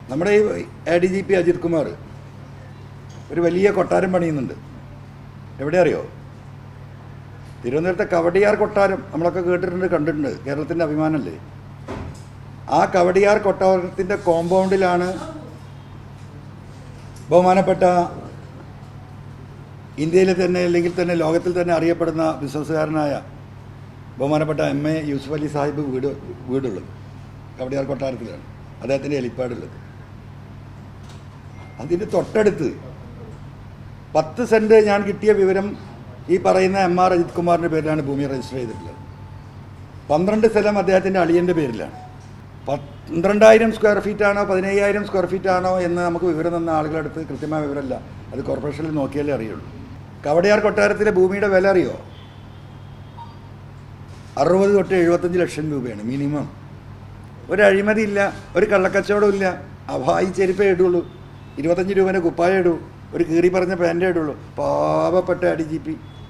നമ്മുടെ ഈ ADGP അജിത് കുമാർ ഒരു വലിയ കൊട്ടാരം പണിയുന്നുണ്ട്. എവിടെ അറിയോ? തിരുവനന്തപുരത്തെ കവടിയാർ കൊട്ടാരം നമ്മളൊക്കെ കേട്ടിട്ടുണ്ട്, കണ്ടിട്ടുണ്ട്. കേരളത്തിൻ്റെ അഭിമാനമല്ലേ? ആ കവടിയാർ കൊട്ടാരത്തിൻ്റെ കോമ്പൗണ്ടിലാണ് ബഹുമാനപ്പെട്ട ഇന്ത്യയിലെ തന്നെ അല്ലെങ്കിൽ തന്നെ ലോകത്തിൽ തന്നെ അറിയപ്പെടുന്ന ബിസിനസ്സുകാരനായ ബഹുമാനപ്പെട്ട MA യൂസുഫ് അലി സാഹിബ് വീടുള്ളത്. കവടിയാർ കൊട്ടാരത്തിലാണ് അദ്ദേഹത്തിൻ്റെ ഹെലിപ്പാഡുള്ളത്. അതിൻ്റെ തൊട്ടടുത്ത് 10 സെൻറ്റ് ഞാൻ കിട്ടിയ വിവരം ഈ പറയുന്ന MR അജിത് കുമാറിൻ്റെ പേരിലാണ് ഭൂമി രജിസ്റ്റർ ചെയ്തിട്ടുള്ളത്. 12 സ്ഥലം അദ്ദേഹത്തിൻ്റെ അളിയൻ്റെ പേരിലാണ്. 12,000 സ്ക്വയർ ഫീറ്റാണോ 15,000 സ്ക്വയർ ഫീറ്റാണോ എന്ന് നമുക്ക് വിവരം തന്ന ആളുകളടുത്ത് കൃത്യമായ വിവരമല്ല. അത് കോർപ്പറേഷനിൽ നോക്കിയാലേ അറിയുള്ളൂ. കവടിയാർ കൊട്ടാരത്തിലെ ഭൂമിയുടെ വില അറിയോ? 60 തൊട്ട് 75 ലക്ഷം രൂപയാണ് മിനിമം. ഒരു അഴിമതിയില്ല, ഒരു കള്ളക്കച്ചവടം ഇല്ല. അഭായി ചെരുപ്പേ ഇടുള്ളൂ, 25 രൂപേൻ്റെ കുപ്പായ ഇടൂ, ഒരു കീറി പറഞ്ഞ പാൻറ്റേ ഇടുള്ളൂ. പാവപ്പെട്ട ADGP